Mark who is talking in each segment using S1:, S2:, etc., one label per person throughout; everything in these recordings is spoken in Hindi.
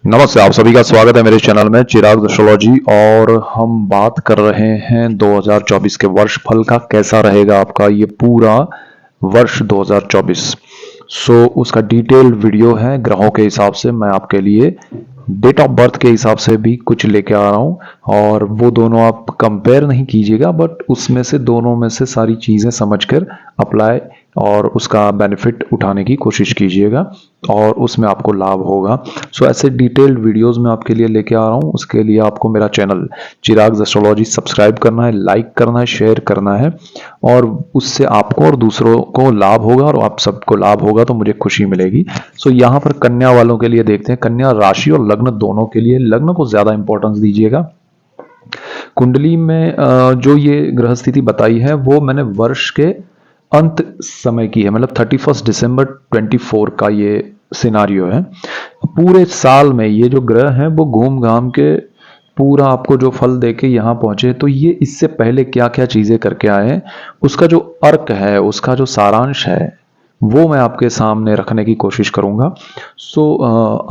S1: नमस्ते, आप सभी का स्वागत है मेरे चैनल में चिराग एस्ट्रोलॉजी। और हम बात कर रहे हैं 2024 के वर्ष फल का, कैसा रहेगा आपका ये पूरा वर्ष 2024। उसका डिटेल्ड वीडियो है ग्रहों के हिसाब से, मैं आपके लिए डेट ऑफ बर्थ के हिसाब से भी कुछ लेके आ रहा हूं। और वो दोनों आप कंपेयर नहीं कीजिएगा, बट उसमें से दोनों में से सारी चीज़ें समझकर अप्लाई और उसका बेनिफिट उठाने की कोशिश कीजिएगा और उसमें आपको लाभ होगा। ऐसे डिटेल्ड वीडियोस मैं आपके लिए लेके आ रहा हूँ। उसके लिए आपको मेरा चैनल चिराग एस्ट्रोलॉजी सब्सक्राइब करना है, लाइक करना है, शेयर करना है, और उससे आपको और दूसरों को लाभ होगा और आप सबको लाभ होगा तो मुझे खुशी मिलेगी। यहाँ पर कन्या वालों के लिए देखते हैं, कन्या राशि और लग्न दोनों के लिए। लग्न को ज्यादा इंपॉर्टेंस दीजिएगा। कुंडली में जो ये ग्रह स्थिति बताई है वो मैंने वर्ष के अंत समय की है, मतलब 31 दिसंबर 24 का ये सिनारियो है। पूरे साल में ये जो ग्रह हैं वो घूम घाम के पूरा आपको जो फल देके यहाँ पहुंचे, तो ये इससे पहले क्या क्या चीजें करके आए हैं उसका जो अर्क है, उसका जो सारांश है, वो मैं आपके सामने रखने की कोशिश करूंगा।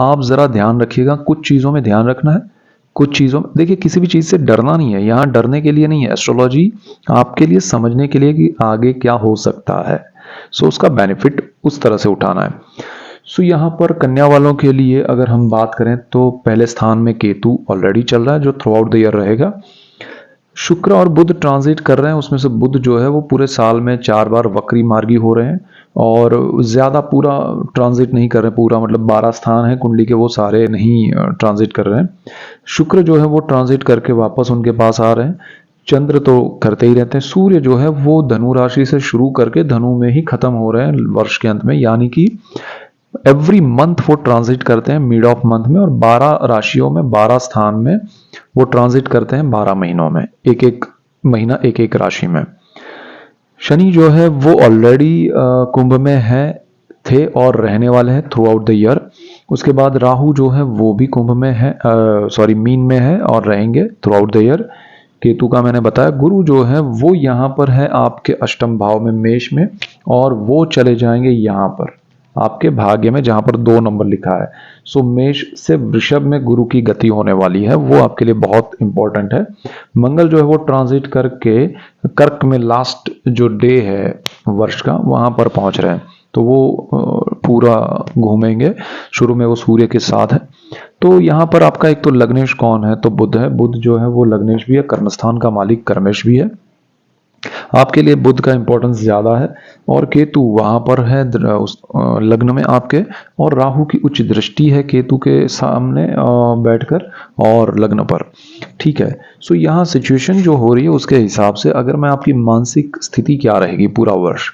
S1: आप जरा ध्यान रखिएगा, कुछ चीजों में ध्यान रखना है, कुछ चीजों में देखिए, किसी भी चीज से डरना नहीं है, यहाँ डरने के लिए नहीं है। एस्ट्रोलॉजी आपके लिए समझने के लिए कि आगे क्या हो सकता है, उसका बेनिफिट उस तरह से उठाना है। यहाँ पर कन्या वालों के लिए अगर हम बात करें तो पहले स्थान में केतु ऑलरेडी चल रहा है जो थ्रू आउट द ईयर रहेगा। शुक्र और बुध ट्रांजिट कर रहे हैं, उसमें से बुध जो है वो पूरे साल में 4 बार वक्री मार्गी हो रहे हैं और ज्यादा पूरा ट्रांजिट नहीं कर रहे, पूरा मतलब 12 स्थान है कुंडली के वो सारे नहीं ट्रांजिट कर रहे हैं। शुक्र जो है वो ट्रांजिट करके वापस उनके पास आ रहे हैं। चंद्र तो करते ही रहते हैं। सूर्य जो है वो धनु राशि से शुरू करके धनु में ही खत्म हो रहे हैं वर्ष के अंत में, यानी कि एवरी मंथ वो ट्रांजिट करते हैं मिड ऑफ मंथ में, और 12 राशियों में 12 स्थान में वो ट्रांजिट करते हैं 12 महीनों में, एक एक महीना एक एक राशि में। शनि जो है वो ऑलरेडी कुंभ में है, थे और रहने वाले हैं थ्रू आउट द ईयर। उसके बाद राहु जो है वो भी कुंभ में है, मीन में है और रहेंगे through out the year. Ketu का मैंने बताया। गुरु जो है वो यहाँ पर है आपके अष्टम भाव में मेष में, और वो चले जाएंगे यहाँ पर आपके भाग्य में जहां पर 2 नंबर लिखा है। मेष से वृषभ में गुरु की गति होने वाली है, वो आपके लिए बहुत इंपॉर्टेंट है। मंगल जो है वो ट्रांजिट करके कर्क में लास्ट जो डे है वर्ष का वहां पर पहुंच रहे हैं, तो वो पूरा घूमेंगे। शुरू में वो सूर्य के साथ है। तो यहाँ पर आपका एक तो लग्नेश कौन है, तो बुध है। बुध जो है वो लग्नेश भी है, कर्मस्थान का मालिक कर्मेश भी है। आपके लिए बुध का इंपॉर्टेंस ज्यादा है। और केतु वहां पर है उस लग्न में आपके, और राहु की उच्च दृष्टि है केतु के सामने बैठकर और लग्न पर। ठीक है। यहाँ सिचुएशन जो हो रही है उसके हिसाब से अगर मैं आपकी मानसिक स्थिति क्या रहेगी पूरा वर्ष,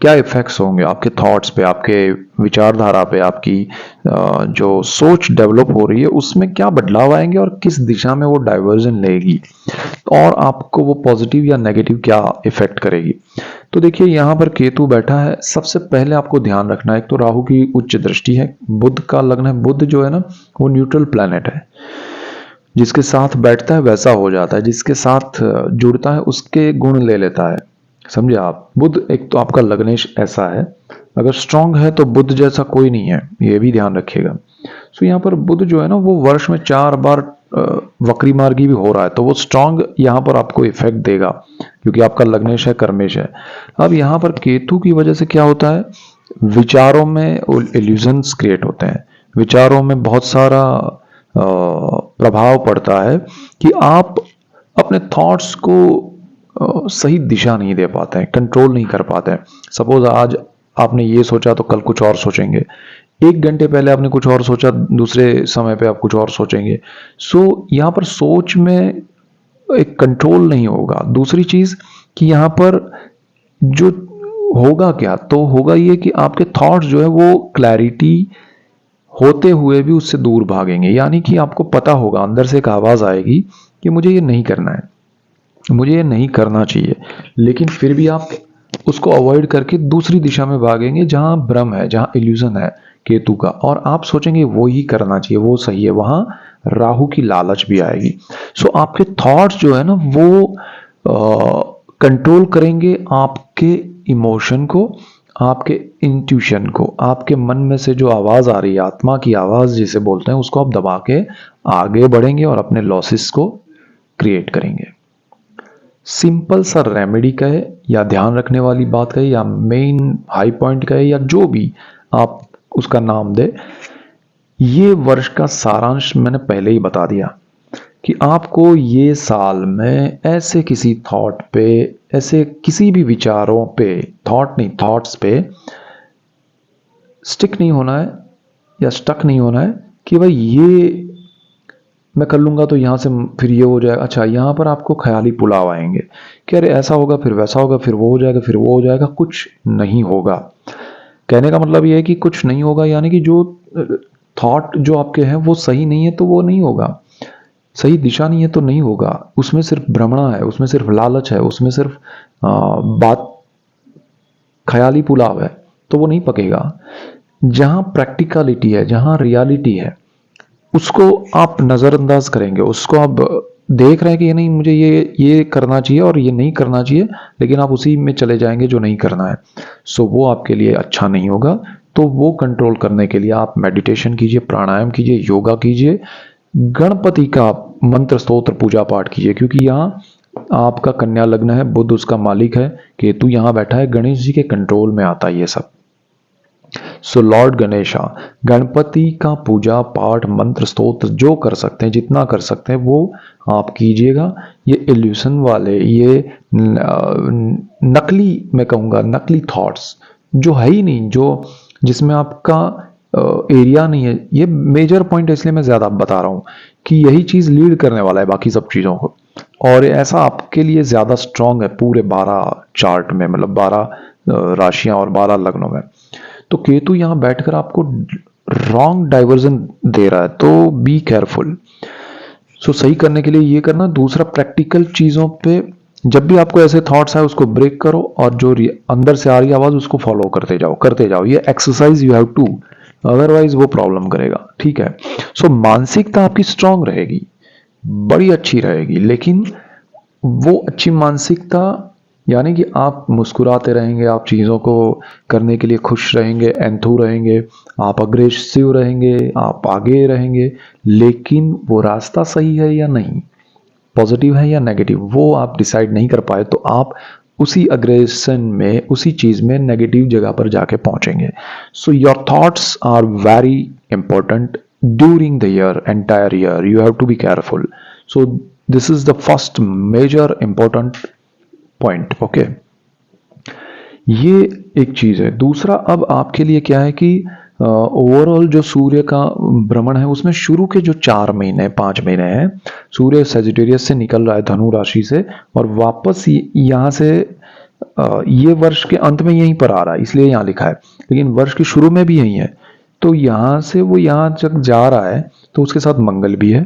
S1: क्या इफेक्ट्स होंगे आपके थॉट्स पे, आपके विचारधारा पे, आपकी जो सोच डेवलप हो रही है उसमें क्या बदलाव आएंगे और किस दिशा में वो डाइवर्जन लेगी, और आपको वो पॉजिटिव या नेगेटिव क्या इफेक्ट करेगी। तो देखिए यहाँ पर केतु बैठा है। सबसे पहले आपको ध्यान रखना है, एक तो राहु की उच्च दृष्टि है, बुध का लग्न है। बुध जो है ना वो न्यूट्रल प्लैनेट है, जिसके साथ बैठता है वैसा हो जाता है, जिसके साथ जुड़ता है उसके गुण ले लेता है, समझे आप। बुध एक तो आपका लग्नेश ऐसा है, अगर स्ट्रांग है तो बुध जैसा कोई नहीं है, ये भी ध्यान रखिएगा। यहाँ पर बुध जो है ना वो वर्ष में 4 बार वक्री मार्गी भी हो रहा है, तो वो स्ट्रांग यहाँ पर आपको इफेक्ट देगा क्योंकि आपका लग्नेश है, कर्मेश है। अब यहाँ पर केतु की वजह से क्या होता है, विचारों में इल्यूजन्स क्रिएट होते हैं, विचारों में बहुत सारा प्रभाव पड़ता है कि आप अपने थॉट्स को सही दिशा नहीं दे पाते हैं, कंट्रोल नहीं कर पाते हैं। सपोज आज आपने ये सोचा तो कल कुछ और सोचेंगे, 1 घंटे पहले आपने कुछ और सोचा, दूसरे समय पे आप कुछ और सोचेंगे। यहाँ पर सोच में एक कंट्रोल नहीं होगा। दूसरी चीज कि यहाँ पर जो होगा क्या, तो होगा ये कि आपके थॉट्स जो है वो क्लैरिटी होते हुए भी उससे दूर भागेंगे, यानी कि आपको पता होगा, अंदर से एक आवाज आएगी कि मुझे ये नहीं करना है, मुझे ये नहीं करना चाहिए, लेकिन फिर भी आप उसको अवॉइड करके दूसरी दिशा में भागेंगे जहां भ्रम है, जहां इल्यूजन है केतु का, और आप सोचेंगे वो ही करना चाहिए, वो सही है। वहां राहु की लालच भी आएगी। आपके थॉट्स जो है ना वो कंट्रोल करेंगे आपके इमोशन को, आपके इंट्यूशन को, आपके मन में से जो आवाज आ रही है, आत्मा की आवाज जिसे बोलते हैं, उसको आप दबा के आगे बढ़ेंगे और अपने लॉसेस को क्रिएट करेंगे। सिंपल सा रेमेडी कहे या ध्यान रखने वाली बात कहे या मेन हाई पॉइंट कहे या जो भी आप उसका नाम दे, ये वर्ष का सारांश मैंने पहले ही बता दिया कि आपको ये साल में ऐसे किसी थॉट पे, ऐसे किसी भी विचारों पे, थॉट नहीं थॉट्स पे स्टिक नहीं होना है या स्टक नहीं होना है कि भाई ये मैं कर लूंगा तो यहां से फिर ये हो जाएगा। अच्छा, यहां पर आपको ख्याली पुलाव आएंगे कि अरे ऐसा होगा, फिर वैसा होगा, फिर वो हो जाएगा, फिर वो हो जाएगा। कुछ नहीं होगा। कहने का मतलब ये है कि कुछ नहीं होगा, यानी कि जो थॉट जो आपके हैं वो सही नहीं है तो वो नहीं होगा, सही दिशा नहीं है तो नहीं होगा। उसमें सिर्फ भ्रमणा है, उसमें सिर्फ लालच है, उसमें सिर्फ बात ख्याली पुलाव है, तो वो नहीं पकेगा। जहां प्रैक्टिकलिटी है, जहां रियलिटी है, उसको आप नजरअंदाज करेंगे, उसको आप देख रहे हैं कि ये नहीं, मुझे ये करना चाहिए और ये नहीं करना चाहिए, लेकिन आप उसी में चले जाएंगे जो नहीं करना है। सो वो आपके लिए अच्छा नहीं होगा। तो वो कंट्रोल करने के लिए आप मेडिटेशन कीजिए, प्राणायाम कीजिए, योगा कीजिए, गणपति का मंत्र स्तोत्र पूजा पाठ कीजिए, क्योंकि यहाँ आपका कन्या लग्न है, बुध उसका मालिक है, केतु यहाँ बैठा है, गणेश जी के कंट्रोल में आता है ये सब। सो लॉर्ड गणेशा, गणपति का पूजा पाठ मंत्र स्तोत्र जो कर सकते हैं, जितना कर सकते हैं वो आप कीजिएगा। ये इल्यूशन वाले, ये नकली, मैं कहूँगा नकली थॉट्स जो है ही नहीं, जो जिसमें आपका एरिया नहीं है, ये मेजर पॉइंट इसलिए मैं ज़्यादा बता रहा हूँ कि यही चीज़ लीड करने वाला है बाकी सब चीज़ों को, और ऐसा आपके लिए ज़्यादा स्ट्रांग है पूरे 12 चार्ट में, मतलब 12 राशियां और 12 लग्नों में। तो केतु यहां बैठकर आपको रॉन्ग डाइवर्जन दे रहा है, तो बी केयरफुल। सो सही करने के लिए ये करना। दूसरा, प्रैक्टिकल चीजों पे जब भी आपको ऐसे थॉट्स आए उसको ब्रेक करो, और जो अंदर से आ रही आवाज उसको फॉलो करते जाओ, करते जाओ। ये exercise you have to, otherwise वो प्रॉब्लम करेगा। ठीक है। सो मानसिकता आपकी स्ट्रांग रहेगी, बड़ी अच्छी रहेगी, लेकिन वो अच्छी मानसिकता यानी कि आप मुस्कुराते रहेंगे, आप चीज़ों को करने के लिए खुश रहेंगे, एंथू रहेंगे, आप अग्रेसिव रहेंगे, आप आगे रहेंगे, लेकिन वो रास्ता सही है या नहीं, पॉजिटिव है या नेगेटिव, वो आप डिसाइड नहीं कर पाए तो आप उसी अग्रेशन में, उसी चीज़ में नेगेटिव जगह पर जाके पहुंचेंगे। So your thoughts are very important during the year, entire year you have to be careful. So this is the first major important point. Okay, ये एक चीज है। दूसरा, अब आपके लिए क्या है कि ओवरऑल जो सूर्य का भ्रमण है उसमें शुरू के जो 4 महीने 5 महीने हैं, सूर्य सेजिटेरियस से निकल रहा है धनु राशि से, और वापस यहाँ से ये वर्ष के अंत में यहीं पर आ रहा है, इसलिए यहाँ लिखा है, लेकिन वर्ष के शुरू में भी यही है। तो यहाँ से वो यहाँ तक जा रहा है, तो उसके साथ मंगल भी है।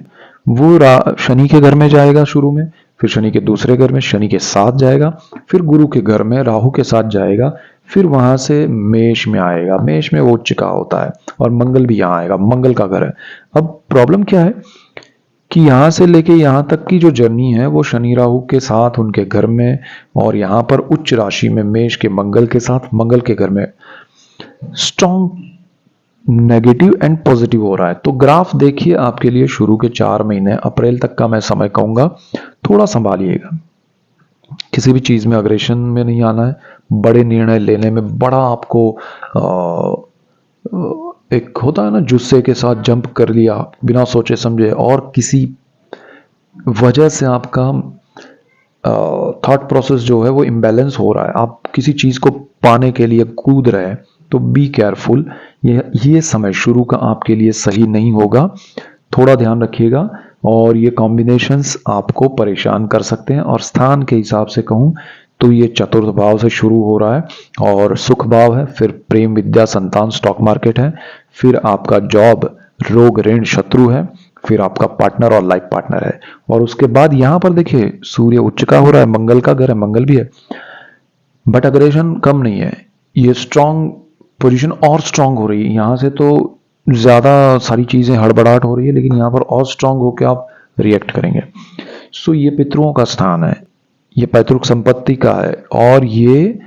S1: वो शनि के घर में जाएगा शुरू में, फिर शनि के दूसरे घर में शनि के साथ जाएगा, फिर गुरु के घर में राहु के साथ जाएगा, फिर वहां से मेष में आएगा, मेष में वो उच्च का होता है, और मंगल भी यहाँ आएगा, मंगल का घर है। अब प्रॉब्लम क्या है कि यहां से लेके यहां तक की जो जर्नी है वो शनि राहु के साथ उनके घर में, और यहां पर उच्च राशि में मेष के मंगल के साथ, मंगल के घर में स्ट्रॉन्ग नेगेटिव एंड पॉजिटिव हो रहा है। तो ग्राफ देखिए आपके लिए शुरू के 4 महीने अप्रैल तक का मैं समय कहूंगा, थोड़ा संभालिएगा, किसी भी चीज में अग्रेशन में नहीं आना है, बड़े निर्णय लेने में बड़ा आपको एक होता है ना, जुस्से के साथ जंप कर लिया बिना सोचे समझे, और किसी वजह से आपका थॉट प्रोसेस जो है वो इम्बैलेंस हो रहा है, आप किसी चीज को पाने के लिए कूद रहे हैं, तो बी केयरफुल। ये समय शुरू का आपके लिए सही नहीं होगा, थोड़ा ध्यान रखिएगा। और ये कॉम्बिनेशंस आपको परेशान कर सकते हैं। और स्थान के हिसाब से कहूं तो ये चतुर्थ भाव से शुरू हो रहा है और सुख भाव है, फिर प्रेम विद्या संतान स्टॉक मार्केट है, फिर आपका जॉब रोग ऋण शत्रु है, फिर आपका पार्टनर और लाइफ पार्टनर है। और उसके बाद यहां पर देखिए सूर्य उच्च का हो रहा है, मंगल का घर है, मंगल भी है, बट अग्रेशन कम नहीं है, ये स्ट्रांग पोजीशन और स्ट्रांग हो रही है। यहां से तो ज्यादा सारी चीजें हड़बड़ाहट हो रही है, लेकिन यहां पर और स्ट्रांग होकर आप रिएक्ट करेंगे। सो ये पितरों का स्थान है, ये पैतृक संपत्ति का है, और ये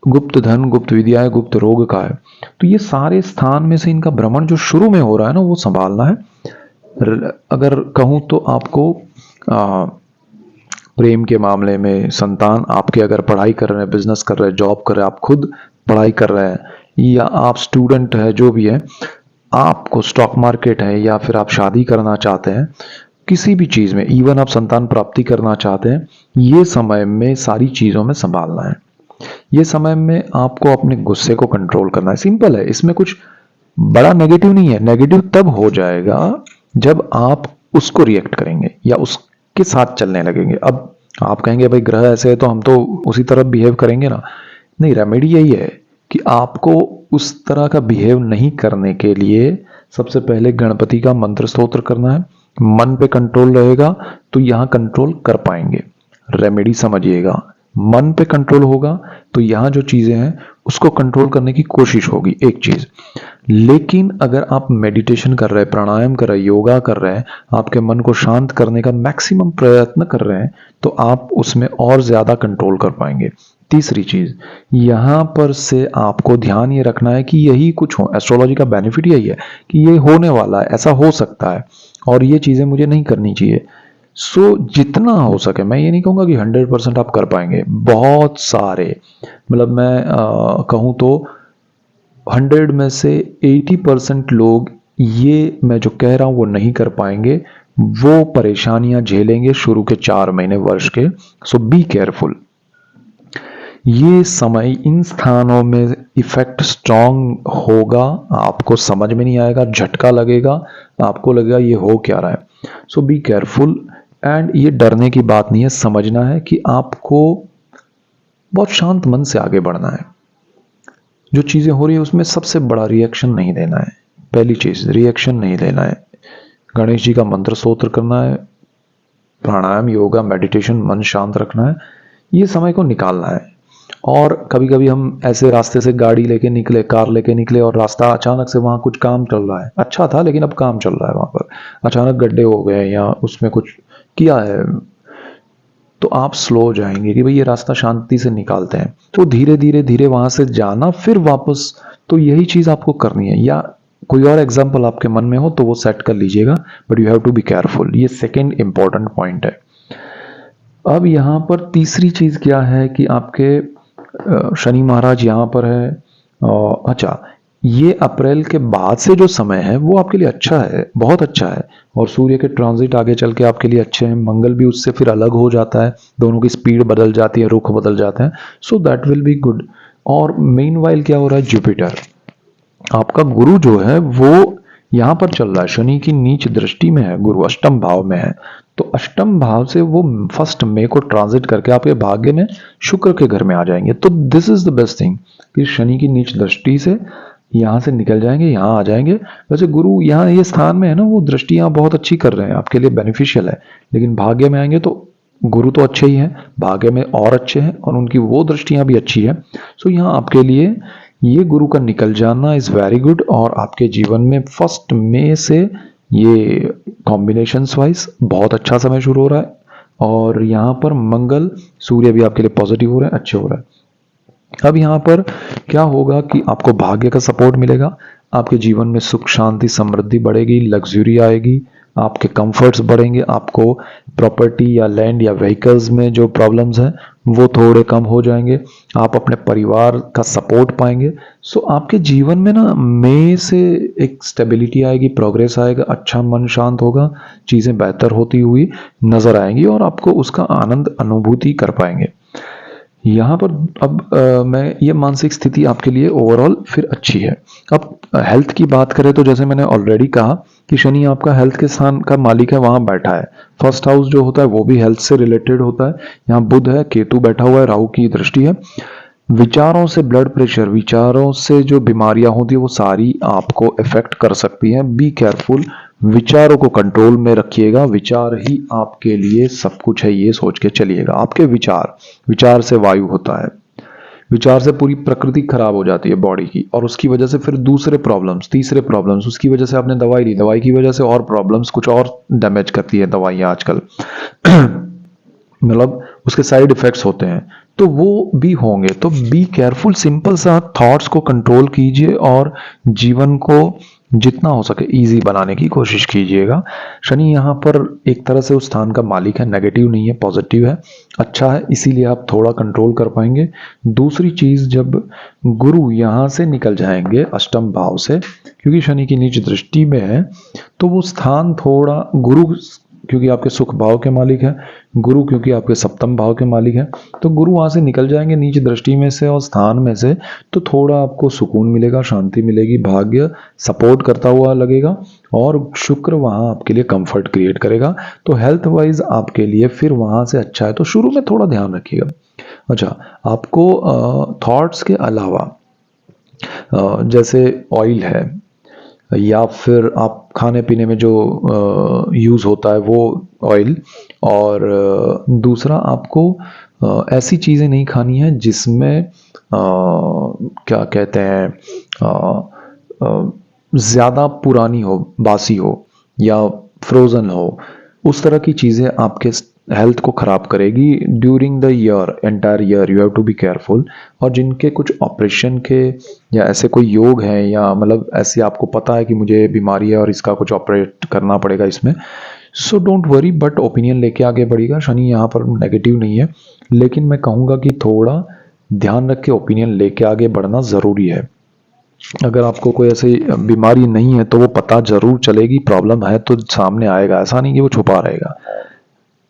S1: गुप्त धन, गुप्त विद्याएं, गुप्त रोग का है। तो ये सारे स्थान में से इनका भ्रमण जो शुरू में हो रहा है ना, वो संभालना है। अगर कहूँ तो आपको प्रेम के मामले में, संतान आपके अगर पढ़ाई कर रहे हैं, बिजनेस कर रहे हैं, जॉब कर रहे हैं, आप खुद पढ़ाई कर रहे हैं, या आप स्टूडेंट है, जो भी है, आपको स्टॉक मार्केट है, या फिर आप शादी करना चाहते हैं, किसी भी चीज में, इवन आप संतान प्राप्ति करना चाहते हैं, ये समय में सारी चीजों में संभालना है। ये समय में आपको अपने गुस्से को कंट्रोल करना है। सिंपल है, इसमें कुछ बड़ा नेगेटिव नहीं है। नेगेटिव तब हो जाएगा जब आप उसको रिएक्ट करेंगे या उसके साथ चलने लगेंगे। अब आप कहेंगे भाई ग्रह ऐसे है तो हम तो उसी तरह बिहेव करेंगे ना। नहीं, रेमेडी यही है कि आपको उस तरह का बिहेव नहीं करने के लिए सबसे पहले गणपति का मंत्र स्तोत्र करना है। मन पे कंट्रोल रहेगा तो यहां कंट्रोल कर पाएंगे। रेमेडी समझिएगा, मन पे कंट्रोल होगा तो यहां जो चीजें हैं उसको कंट्रोल करने की कोशिश होगी, एक चीज। लेकिन अगर आप मेडिटेशन कर रहे हैं, प्राणायाम कर रहे हैं, योगा कर रहे हैं, आपके मन को शांत करने का मैक्सिमम प्रयत्न कर रहे हैं, तो आप उसमें और ज्यादा कंट्रोल कर पाएंगे। तीसरी चीज, यहां पर से आपको ध्यान ये रखना है कि यही कुछ हो। एस्ट्रोलॉजी का बेनिफिट यही है कि ये होने वाला है, ऐसा हो सकता है, और ये चीजें मुझे नहीं करनी चाहिए। सो जितना हो सके, मैं ये नहीं कहूंगा कि 100% आप कर पाएंगे। बहुत सारे, मतलब मैं कहूं तो 100 में से 80% लोग, ये मैं जो कह रहा हूं वो नहीं कर पाएंगे। वो परेशानियां झेलेंगे शुरू के 4 महीने वर्ष के। सो बी केयरफुल। ये समय इन स्थानों में इफेक्ट स्ट्रांग होगा, आपको समझ में नहीं आएगा, झटका लगेगा, आपको लगेगा ये हो क्या रहा है। सो बी केयरफुल। एंड ये डरने की बात नहीं है, समझना है कि आपको बहुत शांत मन से आगे बढ़ना है। जो चीजें हो रही है उसमें सबसे बड़ा रिएक्शन नहीं देना है। पहली चीज, रिएक्शन नहीं देना है। गणेश जी का मंत्र स्तोत्र करना है, प्राणायाम, योगा, मेडिटेशन, मन शांत रखना है, ये समय को निकालना है। और कभी कभी हम ऐसे रास्ते से गाड़ी लेके निकले, कार लेके निकले, और रास्ता अचानक से वहां कुछ काम चल रहा है, अच्छा था लेकिन अब काम चल रहा है वहां पर, अचानक गड्ढे हो गए या उसमें कुछ किया है, तो आप स्लो हो जाएंगे कि भाई ये रास्ता शांति से निकालते हैं। तो धीरे धीरे धीरे वहां से जाना, फिर वापस। तो यही चीज आपको करनी है। या कोई और एग्जाम्पल आपके मन में हो तो वो सेट कर लीजिएगा, but you have to be careful. ये सेकेंड इंपॉर्टेंट पॉइंट है। अब यहां पर तीसरी चीज क्या है कि आपके शनि महाराज यहां पर है। अच्छा, ये अप्रैल के बाद से जो समय है वो आपके लिए अच्छा है, बहुत अच्छा है। और सूर्य के ट्रांजिट आगे चल के आपके लिए अच्छे हैं। मंगल भी उससे फिर अलग हो जाता है, दोनों की स्पीड बदल जाती है, रुख बदल जाते हैं। So that will be good. और मेन वाइल क्या हो रहा है, जुपिटर आपका गुरु जो है वो यहां पर चल रहा है, शनि की नीच दृष्टि में है, गुरु अष्टम भाव में है। तो अष्टम भाव से वो 1 मई को ट्रांजिट करके आपके भाग्य में शुक्र के घर में आ जाएंगे। तो this is the best thing कि शनि की नीच दृष्टि से यहां से निकल जाएंगे, यहां आ जाएंगे। वैसे गुरु यहाँ ये स्थान में है ना, वो दृष्टि यहाँ बहुत अच्छी कर रहे हैं, आपके लिए बेनिफिशियल है। लेकिन भाग्य में आएंगे तो गुरु तो अच्छे ही हैं, भाग्य में और अच्छे हैं, और उनकी वो दृष्टियां भी अच्छी है। सो यहाँ आपके लिए ये गुरु का निकल जाना इज वेरी गुड। और आपके जीवन में 1 मई से ये कॉम्बिनेशंस वाइज बहुत अच्छा समय शुरू हो रहा है। और यहाँ पर मंगल, सूर्य भी आपके लिए पॉजिटिव हो रहे हैं, अच्छे हो रहे हैं। अब यहाँ पर क्या होगा कि आपको भाग्य का सपोर्ट मिलेगा, आपके जीवन में सुख शांति समृद्धि बढ़ेगी, लग्जरी आएगी, आपके कंफर्ट्स बढ़ेंगे, आपको प्रॉपर्टी या लैंड या व्हीकल्स में जो प्रॉब्लम्स हैं वो थोड़े कम हो जाएंगे, आप अपने परिवार का सपोर्ट पाएंगे। सो आपके जीवन में ना मई से एक स्टेबिलिटी आएगी, प्रोग्रेस आएगा, अच्छा मन शांत होगा, चीज़ें बेहतर होती हुई नजर आएंगी और आपको उसका आनंद अनुभूति कर पाएंगे। यहाँ पर अब मैं ये मानसिक स्थिति आपके लिए ओवरऑल फिर अच्छी है। अब हेल्थ की बात करें तो जैसे मैंने ऑलरेडी कहा कि शनि आपका हेल्थ के स्थान का मालिक है, वहां बैठा है। फर्स्ट हाउस जो होता है वो भी हेल्थ से रिलेटेड होता है। यहाँ बुध है, केतु बैठा हुआ है, राहु की दृष्टि है। विचारों से ब्लड प्रेशर, विचारों से जो बीमारियां होती है वो सारी आपको इफेक्ट कर सकती हैं। बी केयरफुल, विचारों को कंट्रोल में रखिएगा। विचार ही आपके लिए सब कुछ है, ये सोच के चलिएगा। आपके विचार से वायु होता है, विचार से पूरी प्रकृति खराब हो जाती है बॉडी की, और उसकी वजह से फिर दूसरे प्रॉब्लम्स, तीसरे प्रॉब्लम्स, उसकी वजह से आपने दवाई ली, दवाई की वजह से और प्रॉब्लम्स, कुछ और डैमेज करती है दवाइयाँ आजकल मतलब उसके साइड इफेक्ट्स होते हैं। तो वो भी होंगे। तो बी केयरफुल, सिंपल सा थॉट्स को कंट्रोल कीजिए और जीवन को जितना हो सके इजी बनाने की कोशिश कीजिएगा। शनि यहाँ पर एक तरह से उस स्थान का मालिक है, नेगेटिव नहीं है, पॉजिटिव है, अच्छा है, इसीलिए आप थोड़ा कंट्रोल कर पाएंगे। दूसरी चीज, जब गुरु यहाँ से निकल जाएंगे अष्टम भाव से, क्योंकि शनि की नीच दृष्टि में है, तो वो स्थान थोड़ा, गुरु क्योंकि आपके सुख भाव के मालिक है, गुरु क्योंकि आपके सप्तम भाव के मालिक है, तो गुरु वहां से निकल जाएंगे नीच दृष्टि में से और स्थान में से, तो थोड़ा आपको सुकून मिलेगा, शांति मिलेगी, भाग्य सपोर्ट करता हुआ लगेगा, और शुक्र वहां आपके लिए कंफर्ट क्रिएट करेगा। तो हेल्थ वाइज आपके लिए फिर वहां से अच्छा है। तो शुरू में थोड़ा ध्यान रखिएगा। अच्छा, आपको थॉट्स के अलावा जैसे ऑयल है, या फिर आप खाने पीने में जो यूज़ होता है वो ऑयल, और दूसरा आपको ऐसी चीज़ें नहीं खानी है जिसमें क्या कहते हैं, ज़्यादा पुरानी हो, बासी हो या फ्रोज़न हो। उस तरह की चीज़ें आपके हेल्थ को ख़राब करेगी during the year, entire year you have to be careful. और जिनके कुछ ऑपरेशन के या ऐसे कोई योग हैं, या मतलब ऐसी आपको पता है कि मुझे बीमारी है और इसका कुछ ऑपरेट करना पड़ेगा इसमें, so don't worry, but opinion लेके आगे बढ़िएगा। शनि यहाँ पर नेगेटिव नहीं है, लेकिन मैं कहूँगा कि थोड़ा ध्यान रख के ओपिनियन लेके आगे बढ़ना ज़रूरी है। अगर आपको कोई ऐसी बीमारी नहीं है तो वो पता जरूर चलेगी, प्रॉब्लम है तो सामने आएगा, ऐसा नहीं कि वो छुपा रहेगा।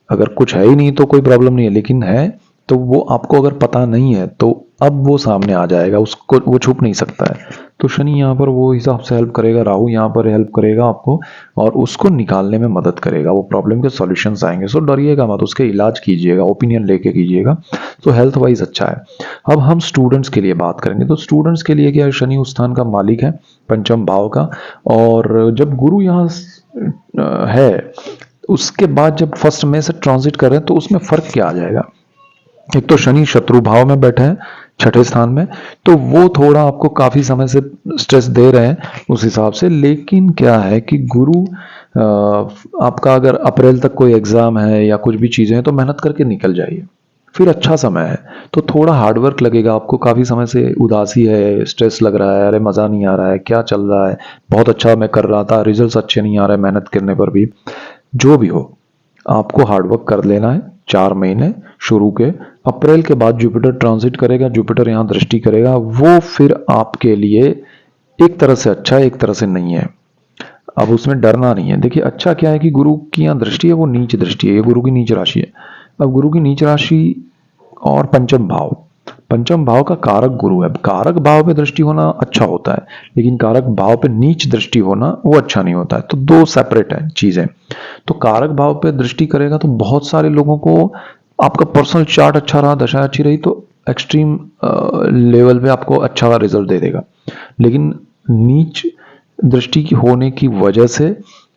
S1: अगर कुछ है ही नहीं तो कोई प्रॉब्लम नहीं है, लेकिन है तो वो आपको अगर पता नहीं है तो अब वो सामने आ जाएगा, उसको वो छुप नहीं सकता है। तो शनि यहाँ पर वो हिसाब से हेल्प करेगा, राहु यहाँ पर हेल्प करेगा आपको और उसको निकालने में मदद करेगा, वो प्रॉब्लम के सॉल्यूशंस आएंगे। सो डरिएगा मत, उसके इलाज कीजिएगा, ओपिनियन लेके कीजिएगा। तो हेल्थ वाइज अच्छा है। अब हम स्टूडेंट्स के लिए बात करेंगे। तो स्टूडेंट्स के लिए क्या, शनि उस स्थान का मालिक है, पंचम भाव का, और जब गुरु यहाँ है उसके बाद जब फर्स्ट में से ट्रांजिट कर रहे हैं तो उसमें फर्क क्या आ जाएगा। एक तो शनि शत्रु भाव में बैठे हैं छठे स्थान में, तो वो थोड़ा आपको काफी समय से स्ट्रेस दे रहे हैं उस हिसाब से। लेकिन क्या है कि गुरु आपका अगर अप्रैल तक कोई एग्जाम है या कुछ भी चीजें हैं तो मेहनत करके निकल जाइए, फिर अच्छा समय है। तो थोड़ा हार्डवर्क लगेगा आपको, काफी समय से उदासी है, स्ट्रेस लग रहा है, अरे मजा नहीं आ रहा है, क्या चल रहा है, बहुत अच्छा मैं कर रहा था, रिजल्ट्स अच्छे नहीं आ रहे मेहनत करने पर भी। जो भी हो, आपको हार्डवर्क कर लेना है 4 महीने शुरू के। अप्रैल के बाद जुपिटर ट्रांजिट करेगा, जुपिटर यहाँ दृष्टि करेगा, वो फिर आपके लिए एक तरह से अच्छा है, एक तरह से नहीं है। अब उसमें डरना नहीं है। देखिए अच्छा क्या है कि गुरु की यहाँ दृष्टि है, वो नीच दृष्टि है, ये गुरु की नीच राशि है। अब गुरु की नीच राशि और पंचम भाव, पंचम भाव का कारक गुरु है। कारक भाव पे दृष्टि होना अच्छा होता है, लेकिन कारक भाव पे नीच दृष्टि होना वो अच्छा नहीं होता है। तो दो सेपरेट है चीजें। तो कारक भाव पे दृष्टि करेगा तो बहुत सारे लोगों को, आपका पर्सनल चार्ट अच्छा रहा, दशा अच्छी रही तो एक्सट्रीम लेवल पे आपको अच्छा रिजल्ट दे देगा। लेकिन नीच दृष्टि की होने की वजह से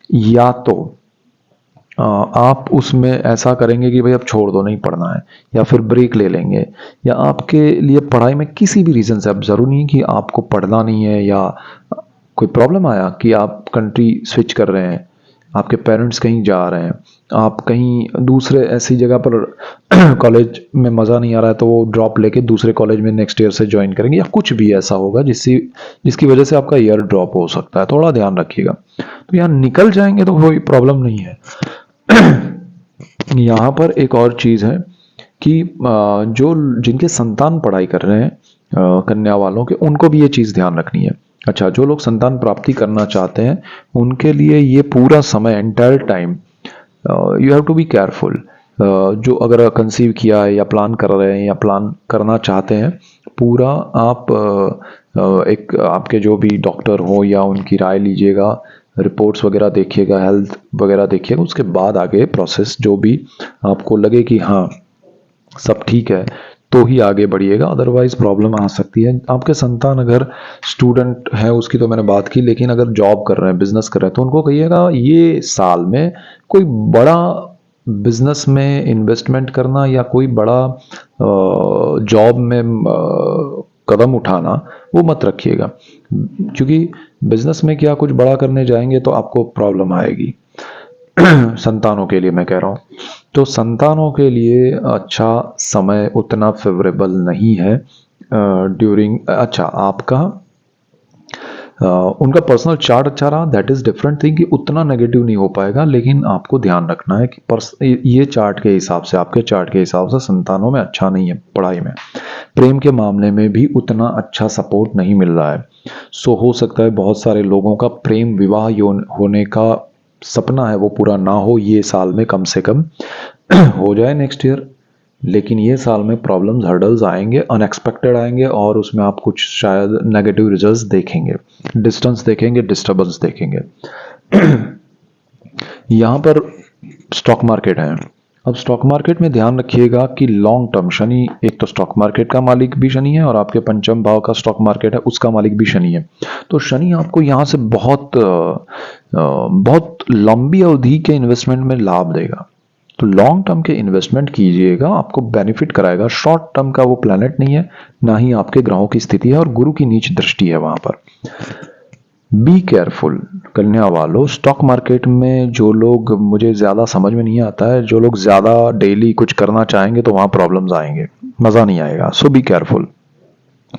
S1: या तो आप उसमें ऐसा करेंगे कि भाई अब छोड़ दो, नहीं पढ़ना है, या फिर ब्रेक ले लेंगे, या आपके लिए पढ़ाई में किसी भी रीज़न से, अब ज़रूरी नहीं कि आपको पढ़ना नहीं है या कोई प्रॉब्लम आया कि आप कंट्री स्विच कर रहे हैं, आपके पेरेंट्स कहीं जा रहे हैं, आप कहीं दूसरे ऐसी जगह पर कॉलेज में मज़ा नहीं आ रहा है तो वो ड्रॉप लेके दूसरे कॉलेज में नेक्स्ट ईयर से ज्वाइन करेंगे, या कुछ भी ऐसा होगा जिसकी वजह से आपका ईयर ड्रॉप हो सकता है, थोड़ा ध्यान रखिएगा। तो यहाँ निकल जाएंगे तो कोई प्रॉब्लम नहीं है। यहाँ पर एक और चीज है कि जो जिनके संतान पढ़ाई कर रहे हैं, कन्या वालों के, उनको भी ये चीज ध्यान रखनी है। अच्छा, जो लोग संतान प्राप्ति करना चाहते हैं उनके लिए ये पूरा समय, entire time, you have to be careful. जो अगर कंसीव किया है या प्लान कर रहे हैं या प्लान करना चाहते हैं, पूरा आप एक आपके जो भी डॉक्टर हो या उनकी राय लीजिएगा, रिपोर्ट्स वगैरह देखिएगा, हेल्थ वगैरह देखिएगा, उसके बाद आगे प्रोसेस जो भी आपको लगे कि हाँ सब ठीक है तो ही आगे बढ़िएगा, अदरवाइज प्रॉब्लम आ सकती है। आपके संतान अगर स्टूडेंट है उसकी तो मैंने बात की, लेकिन अगर जॉब कर रहे हैं, बिजनेस कर रहे हैं, तो उनको कहिएगा ये साल में कोई बड़ा बिजनेस में इन्वेस्टमेंट करना या कोई बड़ा जॉब में कदम उठाना वो मत रखिएगा, क्योंकि बिजनेस में क्या कुछ बड़ा करने जाएंगे तो आपको प्रॉब्लम आएगी। संतानों के लिए मैं कह रहा हूँ, तो संतानों के लिए अच्छा समय उतना फेवरेबल नहीं है ड्यूरिंग। अच्छा, आपका उनका पर्सनल चार्ट अच्छा रहा, दैट इज डिफरेंट थिंग कि उतना नेगेटिव नहीं हो पाएगा, लेकिन आपको ध्यान रखना है कि ये चार्ट के हिसाब से, आपके चार्ट के हिसाब से संतानों में अच्छा नहीं है पढ़ाई में। प्रेम के मामले में भी उतना अच्छा सपोर्ट नहीं मिल रहा है। सो हो सकता है बहुत सारे लोगों का प्रेम विवाह होने का सपना है वो पूरा ना हो ये साल में, कम से कम हो जाए नेक्स्ट ईयर। लेकिन ये साल में प्रॉब्लम्स, हर्डल्स आएंगे, अनएक्सपेक्टेड आएंगे, और उसमें आप कुछ शायद नेगेटिव रिजल्ट्स देखेंगे, डिस्टेंस देखेंगे, डिस्टर्बेंस देखेंगे। यहाँ पर स्टॉक मार्केट है। अब स्टॉक मार्केट में ध्यान रखिएगा कि लॉन्ग टर्म शनि, एक तो स्टॉक मार्केट का मालिक भी शनि है और आपके पंचम भाव का स्टॉक मार्केट है उसका मालिक भी शनि है। तो शनि आपको यहाँ से बहुत लंबी अवधि के इन्वेस्टमेंट में लाभ देगा। तो लॉन्ग टर्म के इन्वेस्टमेंट कीजिएगा, आपको बेनिफिट कराएगा। शॉर्ट टर्म का वो प्लैनेट नहीं है, ना ही आपके ग्रहों की स्थिति है, और गुरु की नीच दृष्टि है वहां पर। बी केयरफुल कन्या वालों, स्टॉक मार्केट में जो लोग, मुझे ज्यादा समझ में नहीं आता है, जो लोग ज्यादा डेली कुछ करना चाहेंगे तो वहां प्रॉब्लम्स आएंगे, मजा नहीं आएगा। सो बी केयरफुल,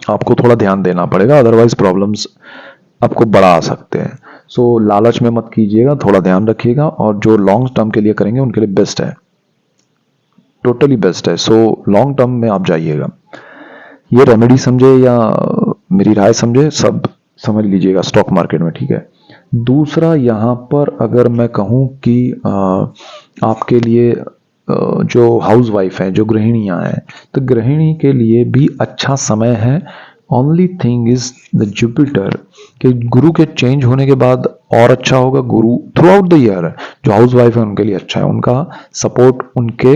S1: आपको थोड़ा ध्यान देना पड़ेगा, अदरवाइज प्रॉब्लम्स आपको बढ़ा सकते हैं। सो लालच में मत कीजिएगा, थोड़ा ध्यान रखिएगा, और जो लॉन्ग टर्म के लिए करेंगे उनके लिए बेस्ट है, टोटली बेस्ट है। सो लॉन्ग टर्म में आप जाइएगा। ये रेमेडी समझे या मेरी राय समझे, सब समझ लीजिएगा स्टॉक मार्केट में, ठीक है। दूसरा, यहाँ पर अगर मैं कहूँ कि आपके लिए जो हाउस वाइफ हैं, जो गृहिणियां हैं, तो गृहिणी के लिए भी अच्छा समय है। Only thing is the Jupiter कि गुरु के चेंज होने के बाद और अच्छा होगा। गुरु थ्रू आउट द ईयर जो हाउस वाइफ है उनके लिए अच्छा है, उनका सपोर्ट उनके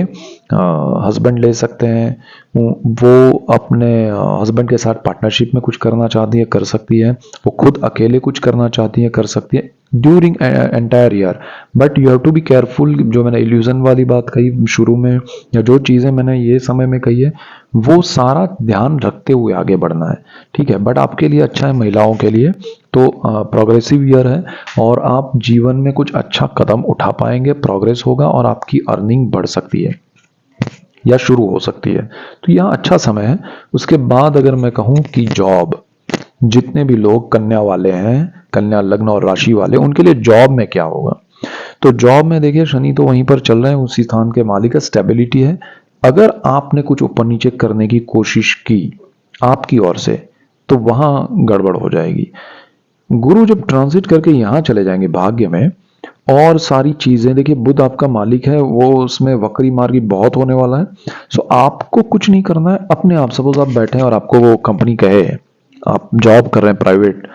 S1: हस्बैंड ले सकते हैं, वो अपने हस्बैंड के साथ पार्टनरशिप में कुछ करना चाहती है, कर सकती है, वो खुद अकेले कुछ करना चाहती है, कर सकती है during entire year. But you have to be careful, जो मैंने इल्यूजन वाली बात कही शुरू में, या जो चीज़ें मैंने ये समय में कही है, वो सारा ध्यान रखते हुए आगे बढ़ना है, ठीक है। बट आपके लिए अच्छा है, महिलाओं के लिए तो प्रोग्रेसिव ईयर है, और आप जीवन में कुछ अच्छा कदम उठा पाएंगे, प्रोग्रेस होगा, और आपकी अर्निंग बढ़ सकती है या शुरू हो सकती है। तो यह अच्छा समय है। उसके बाद अगर मैं कहूं कि जॉब, जितने भी लोग कन्या वाले हैं, कन्या लग्न और राशि वाले, उनके लिए जॉब में क्या होगा। तो जॉब में देखिए शनि तो वहीं पर चल रहे हैं, उसी स्थान के मालिक है, स्टेबिलिटी है। अगर आपने कुछ ऊपर नीचे करने की कोशिश की आपकी ओर से, तो वहां गड़बड़ हो जाएगी। गुरु जब ट्रांजिट करके यहां चले जाएंगे भाग्य में, और सारी चीजें देखिए, बुध आपका मालिक है, वो उसमें वक्री मार्गी बहुत होने वाला है। सो आपको कुछ नहीं करना है, अपने आप, सपोज आप बैठे हैं और आपको वो कंपनी कहे, आप जॉब कर रहे हैं प्राइवेट,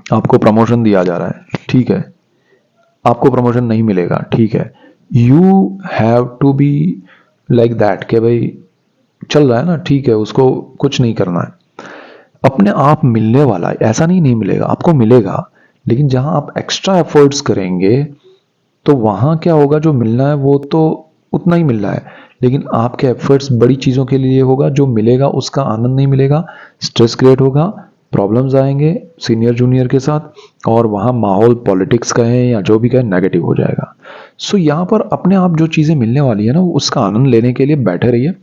S1: आपको प्रमोशन दिया जा रहा है, ठीक है, आपको प्रमोशन नहीं मिलेगा, ठीक है, you have to be like that कि भाई चल रहा है ना, ठीक है, उसको कुछ नहीं करना है, अपने आप मिलने वाला है। ऐसा नहीं नहीं मिलेगा, आपको मिलेगा, लेकिन जहां आप एक्स्ट्रा एफर्ट्स करेंगे तो वहां क्या होगा, जो मिलना है वो तो उतना ही मिल रहा है, लेकिन आपके एफर्ट्स बड़ी चीजों के लिए होगा, जो मिलेगा उसका आनंद नहीं मिलेगा, स्ट्रेस क्रिएट होगा, प्रॉब्लम्स आएंगे सीनियर जूनियर के साथ, और वहां माहौल पॉलिटिक्स का है या जो भी कहे नेगेटिव हो जाएगा। सो यहाँ पर अपने आप जो चीजें मिलने वाली है ना, उसका आनंद लेने के लिए बैठे रहिए,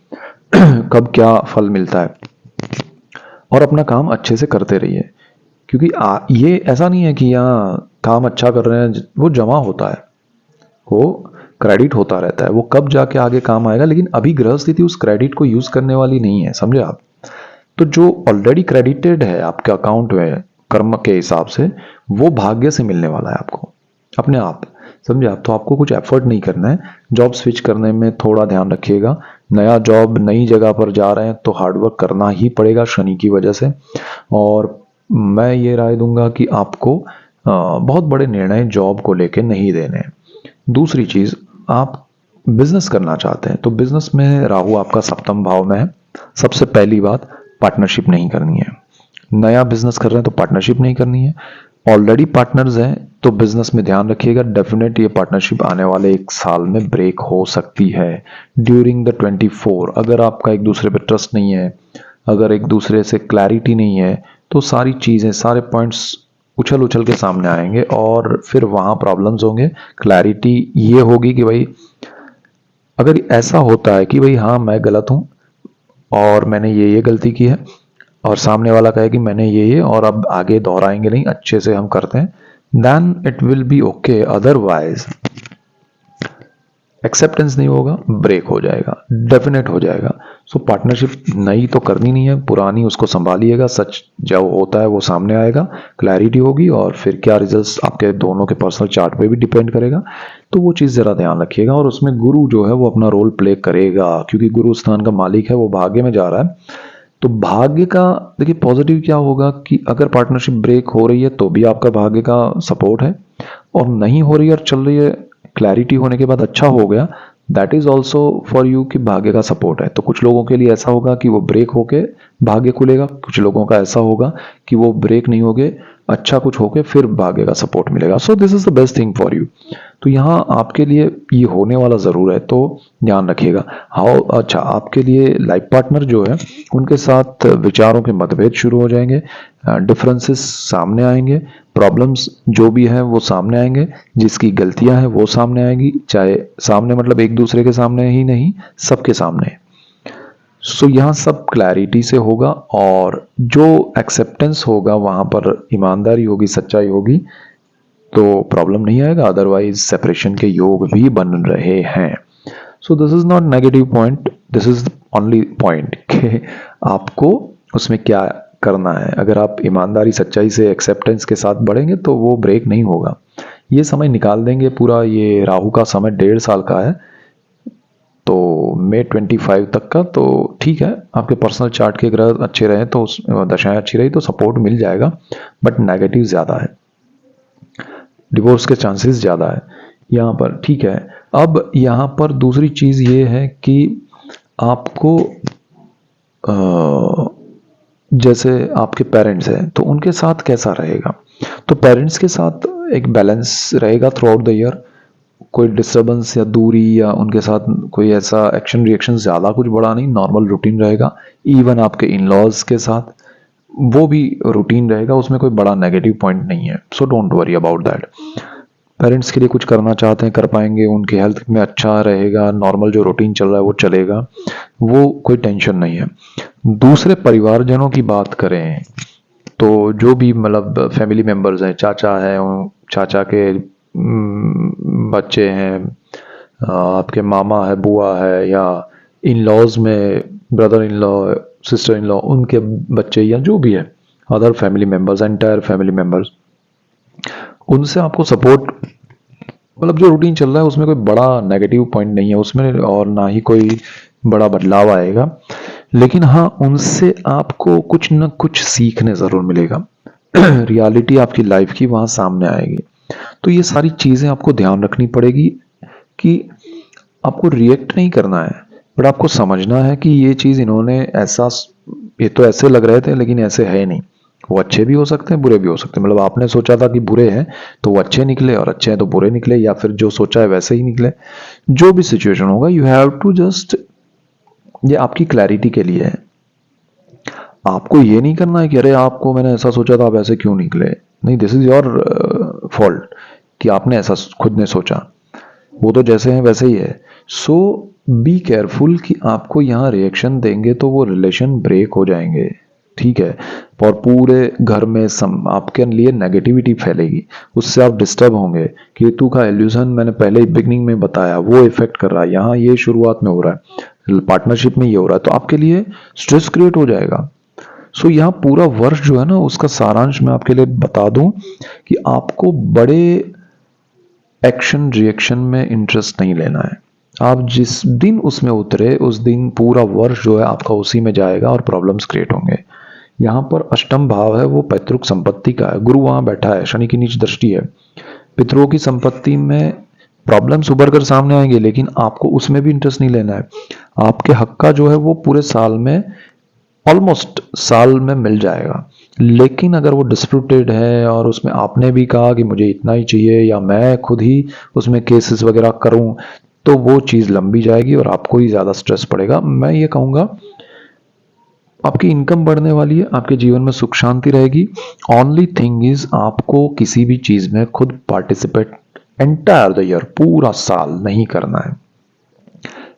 S1: कब क्या फल मिलता है, और अपना काम अच्छे से करते रहिए। क्योंकि ये ऐसा नहीं है कि यहाँ काम अच्छा कर रहे हैं, वो जमा होता है, वो क्रेडिट होता रहता है, वो कब जाके आगे काम आएगा, लेकिन अभी ग्रह स्थिति उस क्रेडिट को यूज करने वाली नहीं है, समझे आप। तो जो ऑलरेडी क्रेडिटेड है आपके अकाउंट में कर्म के हिसाब से, वो भाग्य से मिलने वाला है आपको अपने आप, समझे आप। तो आपको कुछ एफर्ट नहीं करना है। जॉब स्विच करने में थोड़ा ध्यान रखिएगा, नया जॉब नई जगह पर जा रहे हैं तो हार्डवर्क करना ही पड़ेगा शनि की वजह से। और मैं ये राय दूंगा कि आपको बहुत बड़े निर्णय जॉब को लेके नहीं देने। दूसरी चीज, आप बिजनेस करना चाहते हैं तो बिजनेस में राहु आपका सप्तम भाव में है। सबसे पहली बात, पार्टनरशिप नहीं करनी है। नया बिजनेस कर रहे हैं तो पार्टनरशिप नहीं करनी है। ऑलरेडी पार्टनर्स हैं तो बिजनेस में ध्यान रखिएगा, डेफिनेट ये पार्टनरशिप आने वाले एक साल में ब्रेक हो सकती है ड्यूरिंग द 24। अगर आपका एक दूसरे पे ट्रस्ट नहीं है, अगर एक दूसरे से क्लैरिटी नहीं है, तो सारी चीजें, सारे पॉइंट्स उछल उछल के सामने आएंगे और फिर वहां प्रॉब्लम्स होंगे। क्लैरिटी ये होगी कि भाई अगर ऐसा होता है कि भाई हाँ मैं गलत हूं और मैंने ये गलती की है, और सामने वाला कहे कि मैंने ये और अब आगे दोहराएंगे नहीं, अच्छे से हम करते हैं, then it will be okay. Otherwise acceptance नहीं होगा, ब्रेक हो जाएगा, डेफिनेट हो जाएगा। सो पार्टनरशिप नई तो करनी नहीं है, पुरानी उसको संभालिएगा। सच जो होता है वो सामने आएगा, क्लैरिटी होगी, और फिर क्या रिजल्ट्स आपके दोनों के पर्सनल चार्ट पे भी डिपेंड करेगा। तो वो चीज़ ज़रा ध्यान रखिएगा। और उसमें गुरु जो है वो अपना रोल प्ले करेगा, क्योंकि गुरु स्थान का मालिक है, वो भाग्य में जा रहा है। तो भाग्य का देखिए पॉजिटिव क्या होगा कि अगर पार्टनरशिप ब्रेक हो रही है तो भी आपका भाग्य का सपोर्ट है, और नहीं हो रही है और चल रही है, क्लैरिटी होने के बाद अच्छा हो गया, that is also for you कि भाग्य का सपोर्ट है। तो कुछ लोगों के लिए ऐसा होगा कि वो ब्रेक होके भाग्य खुलेगा, कुछ लोगों का ऐसा होगा कि वो ब्रेक नहीं होगे, अच्छा कुछ होके फिर भाग्य का सपोर्ट मिलेगा। सो this is the best thing for you. तो यहाँ आपके लिए ये होने वाला जरूर है, तो ध्यान रखिएगा। हाउ अच्छा आपके लिए लाइफ पार्टनर जो है उनके साथ विचारों के मतभेद शुरू हो जाएंगे, डिफरेंसेस सामने आएंगे, प्रॉब्लम्स जो भी है वो सामने आएंगे, जिसकी गलतियां हैं वो सामने आएंगी, चाहे सामने मतलब एक दूसरे के सामने ही नहीं, सबके सामने। सो यहाँ सब क्लैरिटी से होगा, और जो एक्सेप्टेंस होगा वहां पर ईमानदारी होगी, सच्चाई होगी, तो प्रॉब्लम नहीं आएगा। अदरवाइज सेपरेशन के योग भी बन रहे हैं। सो this is not negative point, this is only point कि आपको उसमें क्या करना है। अगर आप ईमानदारी सच्चाई से एक्सेप्टेंस के साथ बढ़ेंगे तो वो ब्रेक नहीं होगा। ये समय निकाल देंगे पूरा, ये राहु का समय 1.5 साल का है, तो मई 25 तक का, तो ठीक है। आपके पर्सनल चार्ट के ग्रह अच्छे रहे तो दशाएं अच्छी रही तो सपोर्ट मिल जाएगा, बट नेगेटिव ज़्यादा है, डिवोर्स के चांसेस ज़्यादा है यहाँ पर, ठीक है। अब यहाँ पर दूसरी चीज़ ये है कि आपको जैसे आपके पेरेंट्स हैं तो उनके साथ कैसा रहेगा। तो पेरेंट्स के साथ एक बैलेंस रहेगा थ्रू आउट द ईयर, कोई डिस्टर्बेंस या दूरी या उनके साथ कोई ऐसा एक्शन रिएक्शन ज़्यादा कुछ बड़ा नहीं, नॉर्मल रूटीन रहेगा। इवन आपके इन लॉज के साथ वो भी रूटीन रहेगा, उसमें कोई बड़ा नेगेटिव पॉइंट नहीं है। So don't worry about that. Parents के लिए कुछ करना चाहते हैं कर पाएंगे, उनकी हेल्थ में अच्छा रहेगा, नॉर्मल जो रूटीन चल रहा है वो चलेगा, वो कोई टेंशन नहीं है। दूसरे परिवारजनों की बात करें तो जो भी मतलब फैमिली मेंबर्स हैं, चाचा है, चाचा के बच्चे हैं, आपके मामा है, बुआ है, या इन लॉज में brother in law, sister in law, उनके बच्चे या जो भी है, other family members, entire family members, उनसे आपको सपोर्ट, मतलब जो रूटीन चल रहा है उसमें कोई बड़ा नेगेटिव पॉइंट नहीं है उसमें, और ना ही कोई बड़ा बदलाव आएगा। लेकिन हाँ, उनसे आपको कुछ न कुछ सीखने ज़रूर मिलेगा। रियलिटी आपकी लाइफ की वहाँ सामने आएगी। तो ये सारी चीज़ें आपको ध्यान रखनी पड़ेगी कि आपको रिएक्ट नहीं करना है, बट आपको समझना है कि ये चीज़ इन्होंने ऐसा, ये तो ऐसे लग रहे थे लेकिन ऐसे है नहीं। वो अच्छे भी हो सकते हैं, बुरे भी हो सकते हैं। मतलब आपने सोचा था कि बुरे हैं तो वो अच्छे निकले, और अच्छे हैं तो बुरे निकले, या फिर जो सोचा है वैसे ही निकले। जो भी सिचुएशन होगा, यू हैव टू जस्ट, ये आपकी क्लैरिटी के लिए है। आपको ये नहीं करना है कि अरे आपको मैंने ऐसा सोचा था, आप ऐसे क्यों निकले। नहीं, दिस इज योर फॉल्ट कि आपने ऐसा खुद ने सोचा, वो तो जैसे हैं वैसे ही है। सो बी केयरफुल कि आपको यहाँ रिएक्शन देंगे तो वो रिलेशन ब्रेक हो जाएंगे, ठीक है, और पूरे घर में आपके लिए नेगेटिविटी फैलेगी, उससे आप डिस्टर्ब होंगे। केतु का एल्यूजन मैंने पहले ही बिगनिंग में बताया, वो इफेक्ट कर रहा है। यहाँ ये शुरुआत में हो रहा है, पार्टनरशिप में ये हो रहा है, तो आपके लिए स्ट्रेस क्रिएट हो जाएगा। सो यहाँ पूरा वर्ष जो है ना, उसका सारांश मैं आपके लिए बता दूं कि आपको बड़े एक्शन रिएक्शन में इंटरेस्ट नहीं लेना है। आप जिस दिन उसमें उतरे उस दिन पूरा वर्ष जो है आपका उसी में जाएगा और प्रॉब्लम्स क्रिएट होंगे। यहाँ पर अष्टम भाव है वो पैतृक संपत्ति का है, गुरु वहां बैठा है, शनि की नीच दृष्टि है। पितरों की संपत्ति में प्रॉब्लम्स उभर कर सामने आएंगे, लेकिन आपको उसमें भी इंटरेस्ट नहीं लेना है। आपके हक का जो है वो पूरे साल में, ऑलमोस्ट साल में मिल जाएगा। लेकिन अगर वो डिस्प्यूटेड है और उसमें आपने भी कहा कि मुझे इतना ही चाहिए, या मैं खुद ही उसमें केसेस वगैरह करूं, तो वो चीज़ लंबी जाएगी और आपको ही ज़्यादा स्ट्रेस पड़ेगा। मैं ये कहूँगा आपकी इनकम बढ़ने वाली है, आपके जीवन में सुख शांति रहेगी। ओनली थिंग इज आपको किसी भी चीज में खुद पार्टिसिपेट एंटायर द ईयर, पूरा साल नहीं करना है।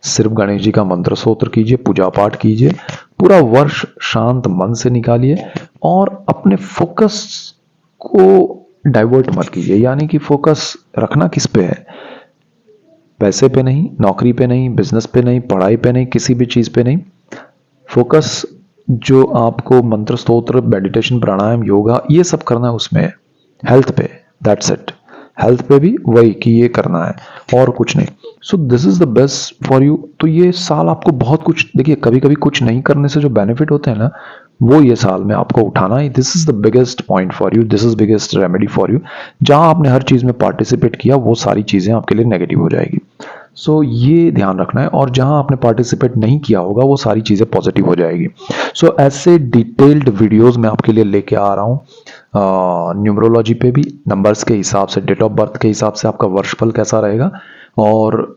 S1: सिर्फ गणेश जी का मंत्र स्तोत्र कीजिए, पूजा पाठ कीजिए, पूरा वर्ष शांत मन से निकालिए और अपने फोकस को डाइवर्ट मत कीजिए। यानी कि फोकस रखना किस पे है? पैसे पे नहीं, नौकरी पे नहीं, बिजनेस पे नहीं, पढ़ाई पे नहीं, किसी भी चीज पे नहीं। फोकस जो आपको मंत्र स्तोत्र, मेडिटेशन, प्राणायाम, योगा ये सब करना है उसमें, हेल्थ पे, दैट्स इट। हेल्थ पे भी वही कि ये करना है और कुछ नहीं। सो this is the best for you. तो ये साल आपको बहुत कुछ, देखिए कभी कभी कुछ नहीं करने से जो बेनिफिट होते हैं ना, वो ये साल में आपको उठाना है। This is the biggest point for you, this is biggest remedy for you. जहां आपने हर चीज में पार्टिसिपेट किया वो सारी चीजें आपके लिए नेगेटिव हो जाएगी। सो ये ध्यान रखना है, और जहां आपने पार्टिसिपेट नहीं किया होगा वो सारी चीजें पॉजिटिव हो जाएगी। सो ऐसे डिटेल्ड वीडियोस मैं आपके लिए लेके आ रहा हूं, न्यूमरोलॉजी पे भी, नंबर्स के हिसाब से, डेट ऑफ बर्थ के हिसाब से आपका वर्षफल कैसा रहेगा और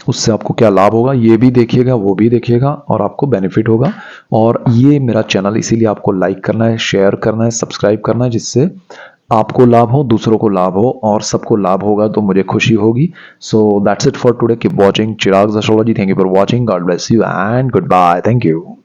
S1: उससे आपको क्या लाभ होगा, ये भी देखिएगा, वो भी देखिएगा और आपको बेनिफिट होगा। और ये मेरा चैनल इसीलिए आपको लाइक करना है, शेयर करना है, सब्सक्राइब करना है, जिससे आपको लाभ हो, दूसरों को लाभ हो, और सबको लाभ होगा तो मुझे खुशी होगी। So that's it for today. Keep watching Chirag astrology. Thank you for watching. God bless you and goodbye. Thank you.